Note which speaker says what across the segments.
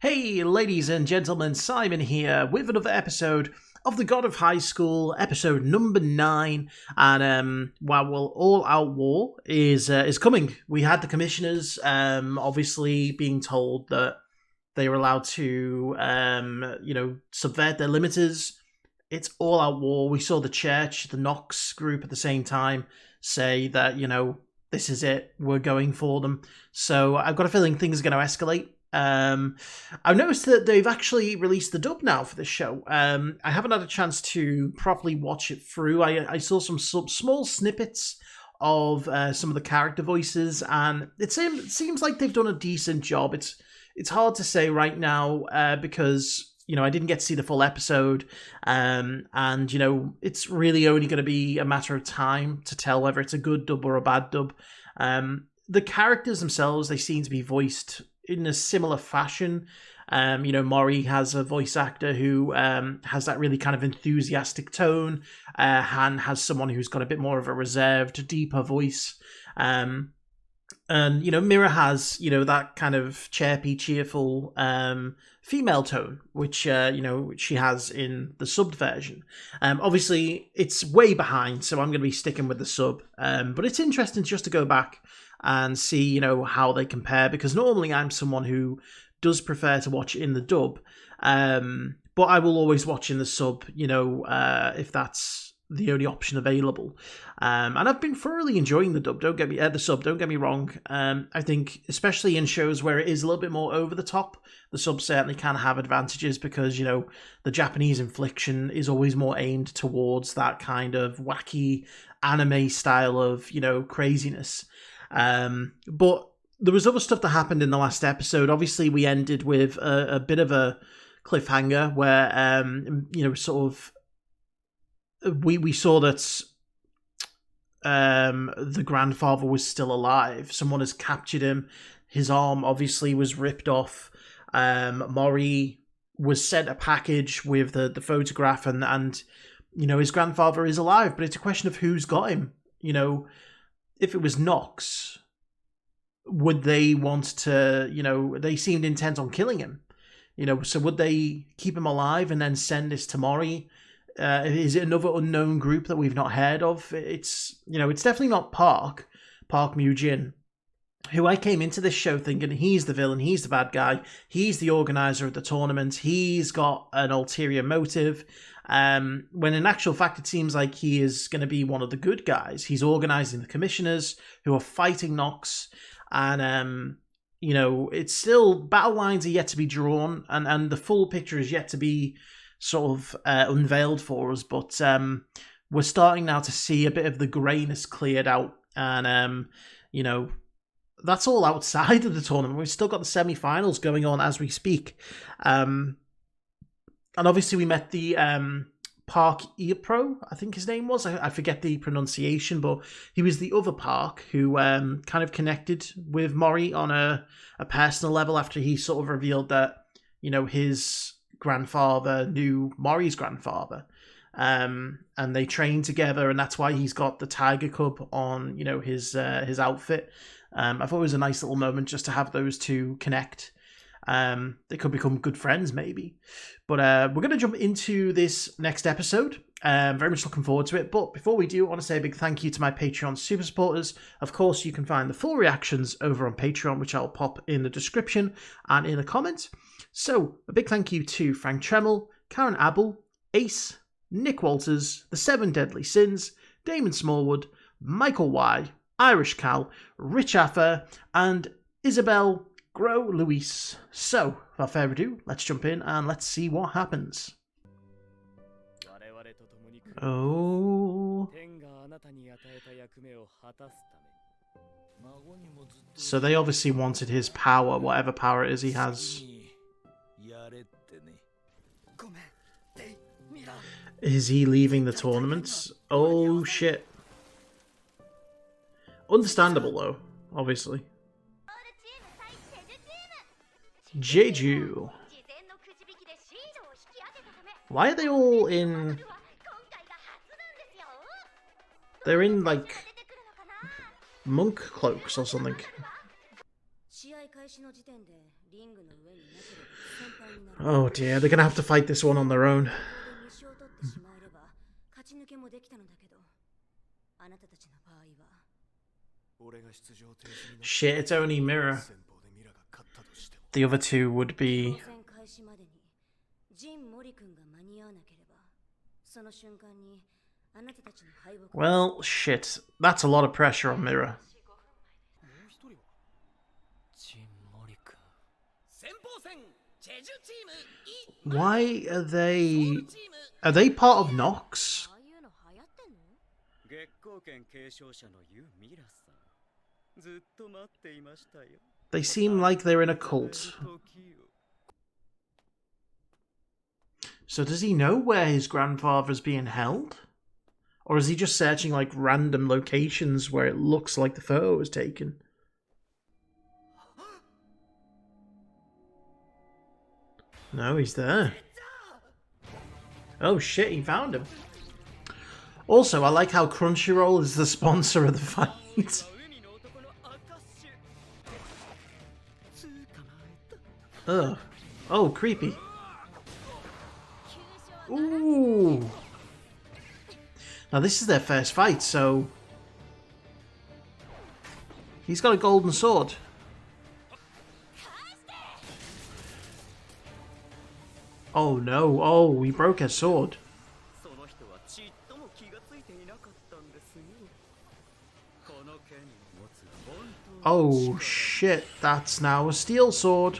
Speaker 1: Hey, ladies and gentlemen, Simon here with another episode of The God of High School, episode number 9. And well, All Out War is coming. We had the commissioners obviously being told that they were allowed to subvert their limiters. It's All Out War. We saw the church, the Nox group at the same time say that this is it. We're going for them. So I've got a feeling things are going to escalate. I've noticed that they've actually released the dub now for this show. I haven't had a chance to properly watch it through. I saw some small snippets of some of the character voices, and it seems like they've done a decent job. It's hard to say right now because I didn't get to see the full episode, and it's really only going to be a matter of time to tell whether it's a good dub or a bad dub. The characters themselves, they seem to be voiced in a similar fashion. Mori has a voice actor who has that really kind of enthusiastic tone. Han has someone who's got a bit more of a reserved, deeper voice. And Mira has that kind of chirpy, cheerful female tone, which she has in the subbed version. Obviously, it's way behind, so I'm going to be sticking with the sub. But it's interesting just to go back and see how they compare, because normally I'm someone who does prefer to watch in the dub, but I will always watch in the sub, if that's the only option available. And I've been thoroughly enjoying the dub. The sub. Don't get me wrong. I think especially in shows where it is a little bit more over the top, the sub certainly can have advantages because the Japanese infliction is always more aimed towards that kind of wacky anime style of craziness. But there was other stuff that happened in the last episode. Obviously, we ended with a bit of a cliffhanger where we saw that the grandfather was still alive. Someone has captured him. His arm obviously was ripped off. Mori was sent a package with the photograph, and his grandfather is alive. But it's a question of who's got him. If it was Nox, would they want to, they seemed intent on killing him, so would they keep him alive and then send this to Mori? Is it another unknown group that we've not heard of? It's definitely not Park Mu-jin, who I came into this show thinking he's the villain, he's the bad guy, he's the organizer of the tournament, he's got an ulterior motive. When in actual fact, it seems like he is going to be one of the good guys. He's organizing the commissioners who are fighting Nox, and it's still, battle lines are yet to be drawn, and the full picture is yet to be sort of unveiled for us. But we're starting now to see a bit of the greyness cleared out, and that's all outside of the tournament. We've still got the semi-finals going on as we speak. And obviously we met the Park Pro, I think his name was. I forget the pronunciation, but he was the other Park who kind of connected with Mori on a personal level after he sort of revealed that, his grandfather knew Mori's grandfather. And they trained together, and that's why he's got the tiger cub on, his outfit. I thought it was a nice little moment just to have those two connect. They could become good friends, maybe. But we're going to jump into this next episode. Very much looking forward to it. But before we do, I want to say a big thank you to my Patreon super supporters. Of course, you can find the full reactions over on Patreon, which I'll pop in the description and in the comments. So, a big thank you to Frank Tremel, Karen Abel, Ace, Nick Walters, The 7 Deadly Sins, Damon Smallwood, Michael Y, IrishCal, Richafa, and Isabelle, Gros-Louis. So, without further ado, let's jump in and let's see what happens. Oh. So they obviously wanted his power, whatever power it is he has. Is he leaving the tournaments? Oh shit. Understandable though, obviously. Jeju. Why are they all in... They're in, like, monk cloaks or something. Oh dear, they're gonna have to fight this one on their own. Shit, it's only Mirror. The other two would be... Well, shit. That's a lot of pressure on Mirror. Why are they... Are they part of Nox? They seem like they're in a cult. So does he know where his grandfather's being held? Or is he just searching like random locations where it looks like the photo was taken? No, he's there. Oh shit, he found him. Also, I like how Crunchyroll is the sponsor of the fight. Ugh. Oh, creepy. Ooh. Now this is their first fight, so... He's got a golden sword. Oh no, oh, he broke his sword. Oh shit, that's now a steel sword.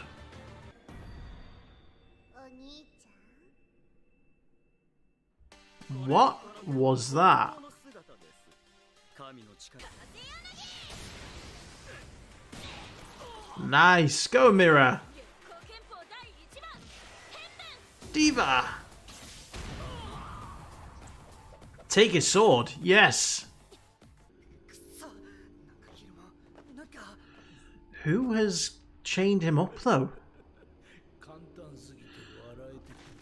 Speaker 1: What was that? Nice, go Mirror. Diva! Take his sword, yes. Who has chained him up though?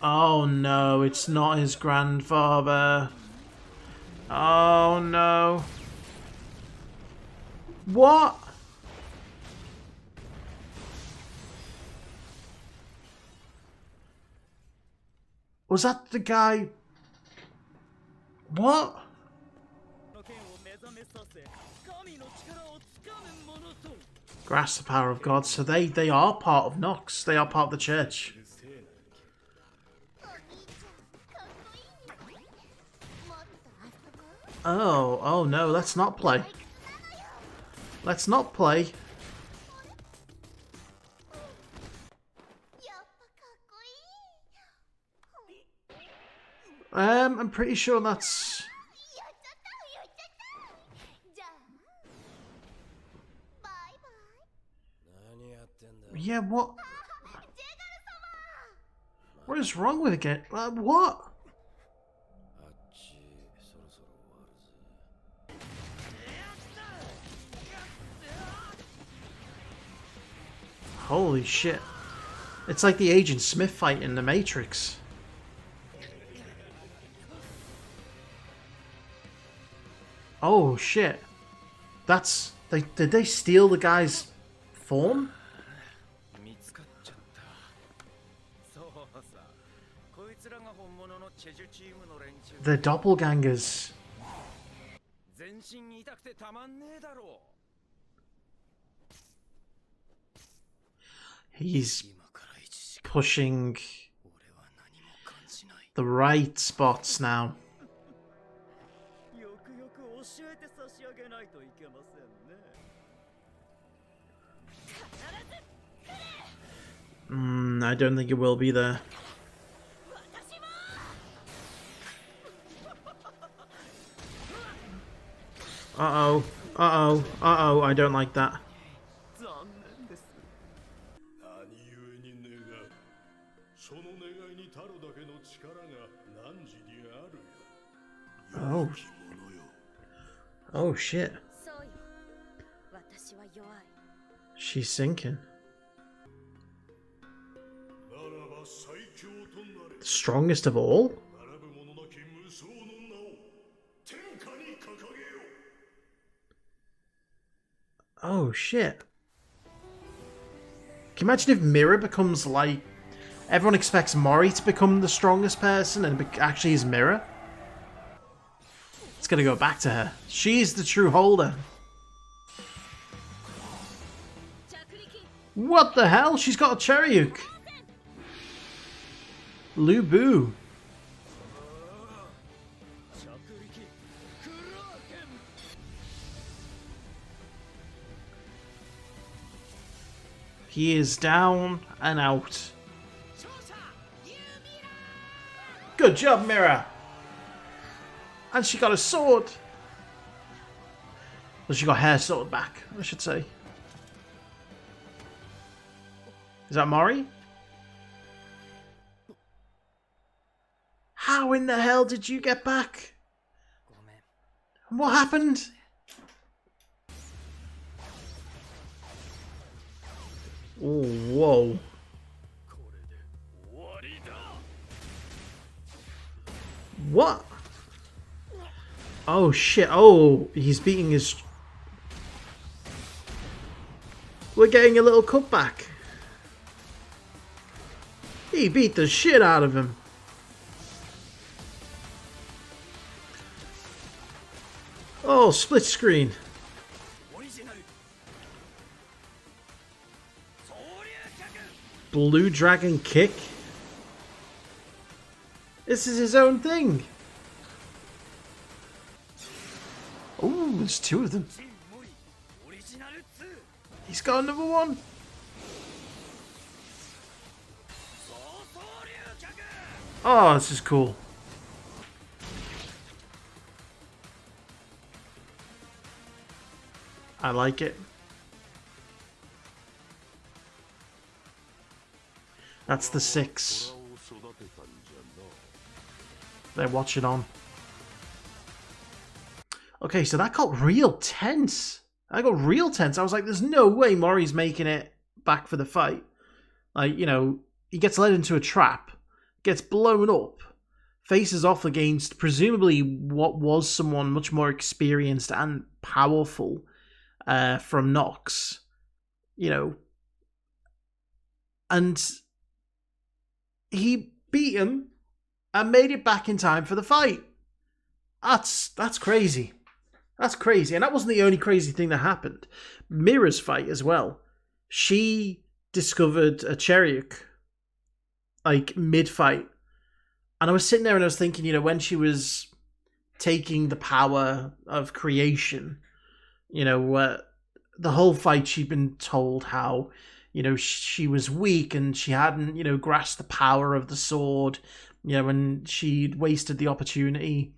Speaker 1: Oh no, it's not his grandfather. Oh no. What? Was that the guy? What? Grasp the power of God. So they are part of Nox. They are part of the church. Oh no, let's not play. Let's not play. I'm pretty sure that's... Yeah, what? What is wrong with it? What? Holy shit. It's like the Agent Smith fight in The Matrix. Oh shit. That's... Did they steal the guy's form? They're doppelgangers. He's pushing the right spots now. I don't think it will be there. Uh-oh. Uh-oh. Uh-oh. I don't like that. Oh. Oh, shit. She's sinking. Strongest of all? Oh shit. Can you imagine if Mirror becomes like Everyone expects Mori to become the strongest person, and actually is Mira. It's gonna go back to her. She's the true holder. What the hell? She's got a Cherryuke. Lubu. He is down and out. Good job, Mira. And she got a sword. Well, she got her sword back, I should say. Is that Mori? How in the hell did you get back? What happened? Oh, whoa. What? Oh shit, oh, he's beating his... We're getting a little cutback. He beat the shit out of him. Oh, split screen. Blue Dragon Kick? This is his own thing. Oh, there's two of them. He's got another one. Oh, this is cool. I like it. That's the 6. They're watching on. Okay, so that got real tense. I got real tense. I was like, there's no way Mori's making it back for the fight. Like, you know, he gets led into a trap, gets blown up, faces off against presumably what was someone much more experienced and powerful from Nox, you know, and he beat him and made it back in time for the fight. That's crazy. That's crazy. And that wasn't the only crazy thing that happened. Mira's fight as well. She discovered a Cherryuke, like, mid-fight. And I was sitting there and I was thinking, you know, when she was taking the power of creation, you know, the whole fight she'd been told how, you know, she was weak and she hadn't, you know, grasped the power of the sword, you know, and she'd wasted the opportunity.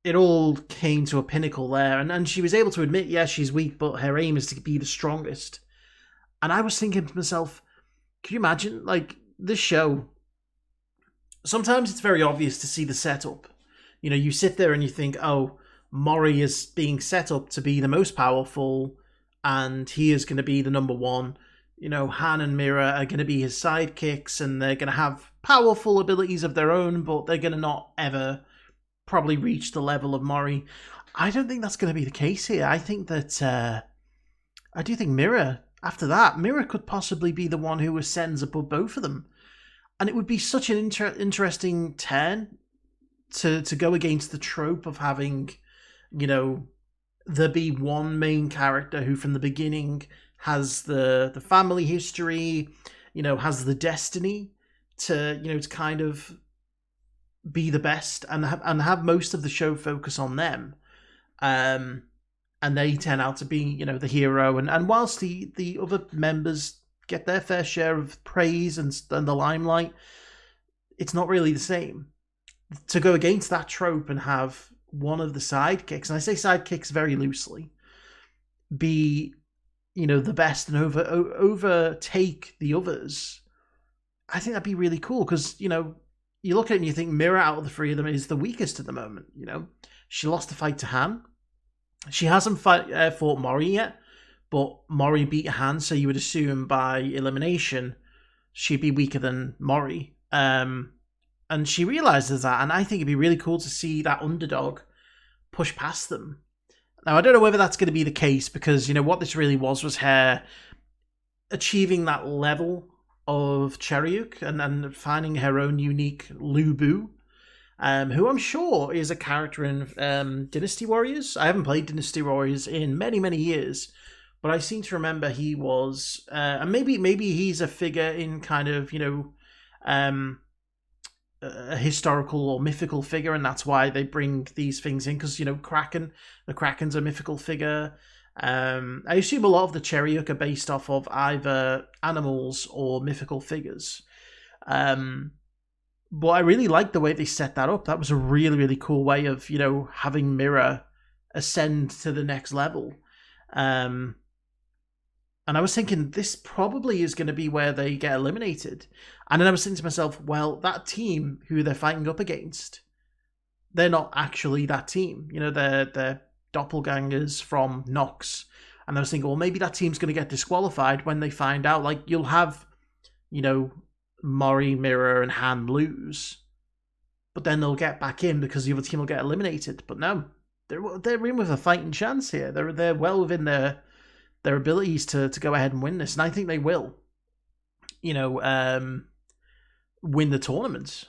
Speaker 1: It all came to a pinnacle there, and she was able to admit, yeah, she's weak, but her aim is to be the strongest. And I was thinking to myself, can you imagine, like, this show, sometimes it's very obvious to see the setup. You know, you sit there and you think, oh, Mori is being set up to be the most powerful, and he is going to be the number one. You know, Han and Mira are going to be his sidekicks, and they're going to have powerful abilities of their own, but they're going to not ever probably reach the level of Mori. I don't think that's going to be the case here. I think that, I do think Mira, after that, Mira could possibly be the one who ascends above both of them. And it would be such an interesting turn to go against the trope of having, you know, there be one main character who from the beginning has the family history, you know, has the destiny to, you know, to kind of be the best and have most of the show focus on them. And they turn out to be, you know, the hero. And whilst the other members get their fair share of praise and the limelight, it's not really the same. To go against that trope and have one of the sidekicks, and I say sidekicks very loosely, be, you know, the best and overtake the others, I think that'd be really cool. Because, you know, you look at it and you think Mira out of the three of them is the weakest at the moment. You know, she lost the fight to Han. She hasn't fought Mori yet, but Mori beat Han, so you would assume by elimination she'd be weaker than Mori. And she realizes that, and I think it'd be really cool to see that underdog push past them. Now, I don't know whether that's going to be the case, because, you know, what this really was her achieving that level of Cherryuk and finding her own unique Lubu, who I'm sure is a character in Dynasty Warriors. I haven't played Dynasty Warriors in many, many years, but I seem to remember he was, and maybe he's a figure in kind of, a historical or mythical figure, and that's why they bring these things in, because, the Kraken's a mythical figure. I assume a lot of the Cherryuk are based off of either animals or mythical figures. But I really like the way they set that up. That was a really, really cool way of, having Mirror ascend to the next level. And I was thinking, this probably is going to be where they get eliminated. And then I was thinking to myself, well, that team who they're fighting up against, they're not actually that team. They're doppelgangers from Nox. And I was thinking, well, maybe that team's going to get disqualified when they find out. Like, you'll have, Mori, Mirror, and Han lose. But then they'll get back in because the other team will get eliminated. But no, they're in with a fighting chance here. They're well within their abilities to go ahead and win this. And I think they will, win the tournament,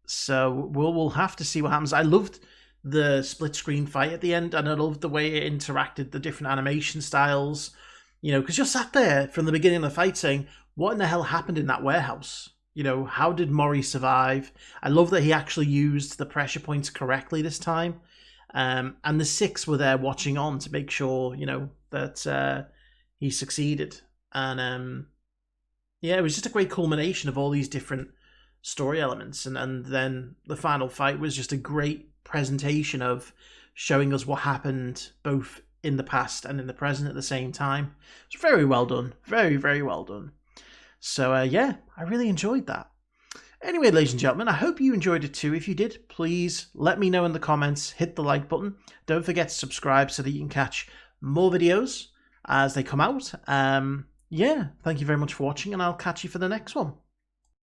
Speaker 1: So we'll have to see what happens. I loved the split screen fight at the end, and I loved the way it interacted, the different animation styles, because you're sat there from the beginning of the fight saying, what in the hell happened in that warehouse? How did Mori survive? I love that he actually used the pressure points correctly this time. And the 6 were there watching on to make sure, that he succeeded. And it was just a great culmination of all these different story elements. And then the final fight was just a great presentation of showing us what happened both in the past and in the present at the same time. It's very well done. Very, very well done. So, I really enjoyed that. Anyway, ladies and gentlemen, I hope you enjoyed it too. If you did, please let me know in the comments. Hit the like button. Don't forget to subscribe so that you can catch more videos as they come out. Thank you very much for watching, and I'll catch you for the next one.